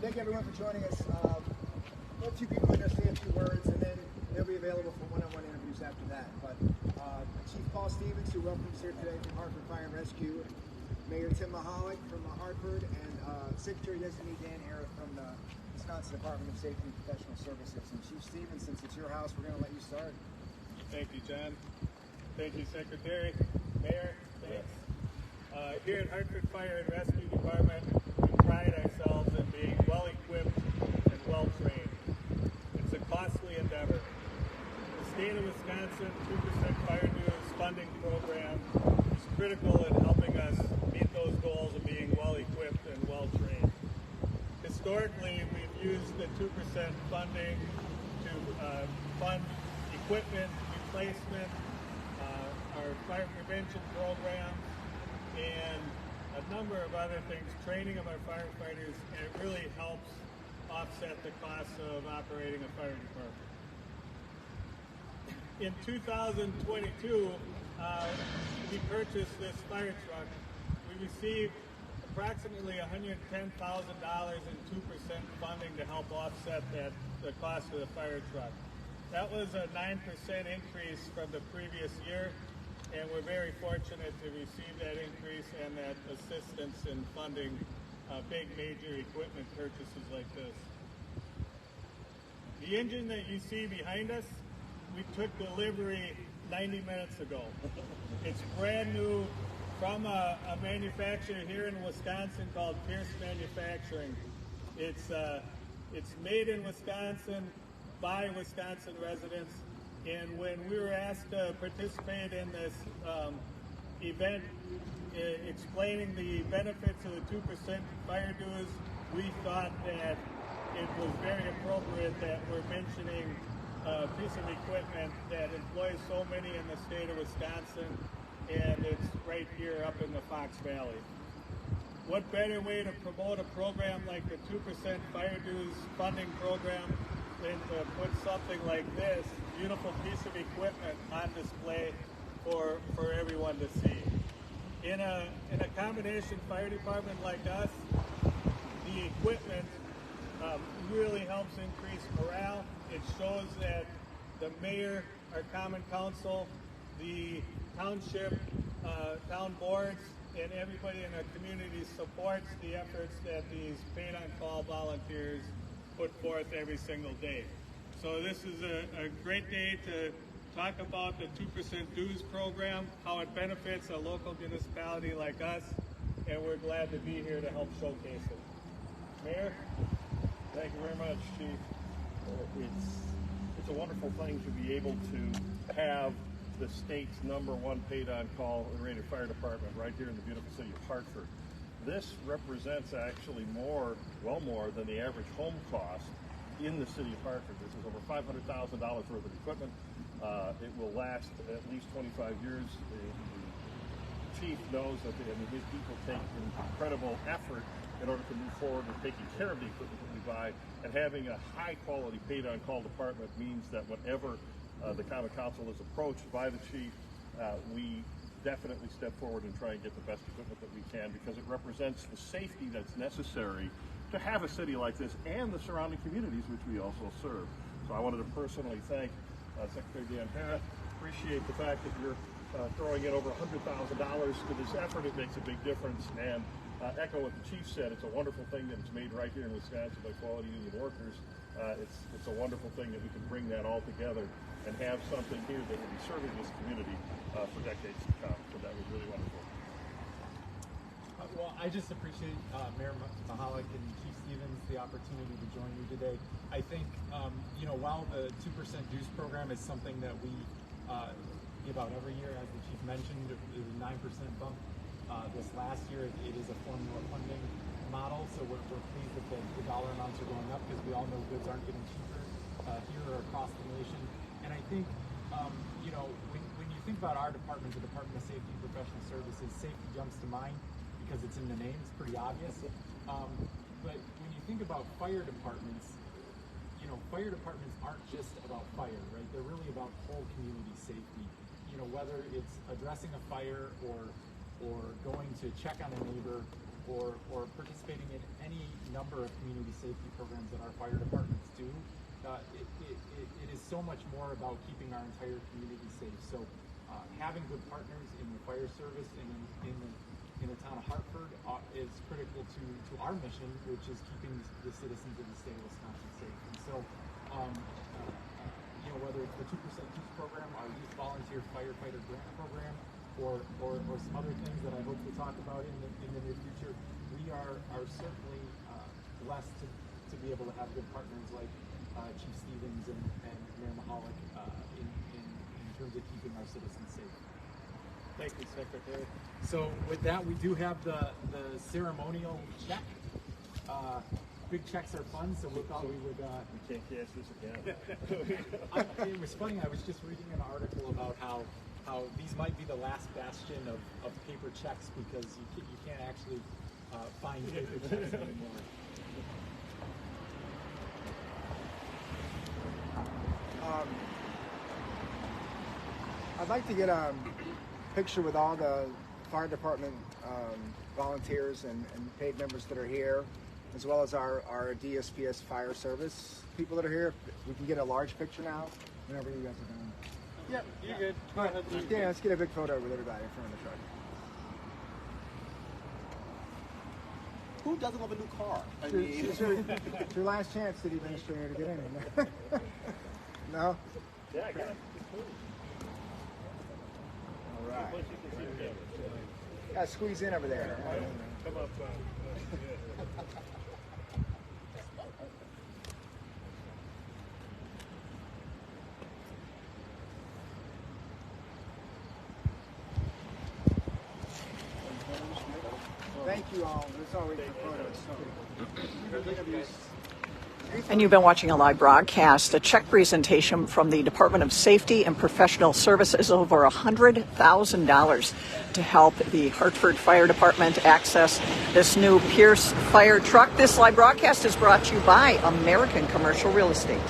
Thank everyone for joining us. Let two people in there say a few words, and then they'll be available for one-on-one interviews after that. But Chief Paul Stevens, who welcomes here today from Hartford Fire and Rescue, Mayor Tim Mahalik from Hartford, and Secretary Designee Dan Harris from the Wisconsin Department of Safety and Professional Services. And Chief Stevens, since it's your house, we're going to let you start. Thank you, John. Thank you, Secretary. Mayor, thanks. Here at Hartford Fire and Rescue Department, we pride ourselves in being well-equipped and well-trained. It's a costly endeavor. The state of Wisconsin 2% fire dues funding program is critical in helping us meet those goals of being well-equipped and well-trained. Historically, we've used the 2% funding to fund equipment replacement, our fire prevention programs, and a number of other things, training of our firefighters, and it really helps offset the costs of operating a fire department. In 2022, we purchased this fire truck. We received approximately $110,000 in 2% funding to help offset the cost of the fire truck. That was a 9% increase from the previous year, and we're very fortunate to receive that increase and that assistance in funding big major equipment purchases like this. The engine that you see behind us, we took delivery 90 minutes ago. It's brand new from a manufacturer here in Wisconsin called Pierce Manufacturing. It's made in Wisconsin by Wisconsin residents, and when we were asked to participate in this event explaining the benefits of the 2% fire dues, we thought that it was very appropriate that we're mentioning a piece of equipment that employs so many in the state of Wisconsin, and it's right here up in the Fox Valley. What better way to promote a program like the 2% fire dues funding program than to put something like this beautiful piece of equipment on display for everyone to see. In a combination fire department like us, the equipment really helps increase morale. It shows that the mayor, our common council, the township, town boards, and everybody in our community supports the efforts that these paid-on-call volunteers put forth every single day. So this is a great day to talk about the 2% dues program, how it benefits a local municipality like us, and we're glad to be here to help showcase it. Mayor? Thank you very much, Chief. It's a wonderful thing to be able to have the state's #1 paid-on-call and rated fire department right here in the beautiful city of Hartford. This represents actually well more than the average home cost in the city of Hartford. This is over $500,000 worth of equipment. It will last at least 25 years. The chief knows that his people take incredible effort in order to move forward with taking care of the equipment that we buy, and having a high-quality paid-on-call department means that whenever the common council is approached by the chief, we definitely step forward and try and get the best equipment that we can, because it represents the safety that's necessary to have a city like this and the surrounding communities which we also serve. So I wanted to personally thank Secretary Dan Harris. Appreciate the fact that you're throwing in over $100,000 to this effort. It makes a big difference, and echo what the chief said, it's a wonderful thing that it's made right here in Wisconsin by quality union workers. It's a wonderful thing that we can bring that all together and have something here that will be serving this community for decades to come. So that was really wonderful. Well, I just appreciate Mayor Mahalik and Chief Stevens the opportunity to join you today. I think, while the 2% dues program is something that we give out every year, as the chief mentioned, it was a 9% bump. This last year, it is a formula funding model, so we're pleased that the dollar amounts are going up, because we all know goods aren't getting cheaper here or across the nation. And I think, when you think about our department, the Department of Safety and Professional Services, safety jumps to mind because it's in the name. It's pretty obvious. But when you think about fire departments, fire departments aren't just about fire, right? They're really about whole community safety. Whether it's addressing a fire or going to check on a neighbor, or participating in any number of community safety programs that our fire departments do, it is so much more about keeping our entire community safe. So having good partners in the fire service and in the town of Hartford is critical to our mission, which is keeping the citizens of the state of Wisconsin safe. And so, whether it's the 2% Youth Program, our Youth Volunteer Firefighter Grant Program, or some other things that I hope to talk about in the near future, we are certainly blessed to be able to have good partners like Chief Stevens and Mayor Mahalik in terms of keeping our citizens safe. Thank you, Secretary. So with that, we do have the ceremonial check. Big checks are fun, so we thought we would... You can't cash this again. It was funny, I was just reading an article about how these might be the last bastion of paper checks because you can't actually find paper checks anymore. I'd like to get a picture with all the fire department volunteers and paid members that are here, as well as our DSPS fire service people that are here. We can get a large picture now, whenever you guys are done. Yep, you're good. All right, Dan, let's get a big photo with everybody in front of the truck. Who doesn't love a new car? It's your last chance, city administrator, to get in. No? Yeah, I got it. All right. Gotta squeeze in over there. Come up. Thank you all. That's all we can photos. And you've been watching a live broadcast, a check presentation from the Department of Safety and Professional Services, over $100,000 to help the Hartford Fire Department access this new Pierce fire truck. This live broadcast is brought to you by American Commercial Real Estate.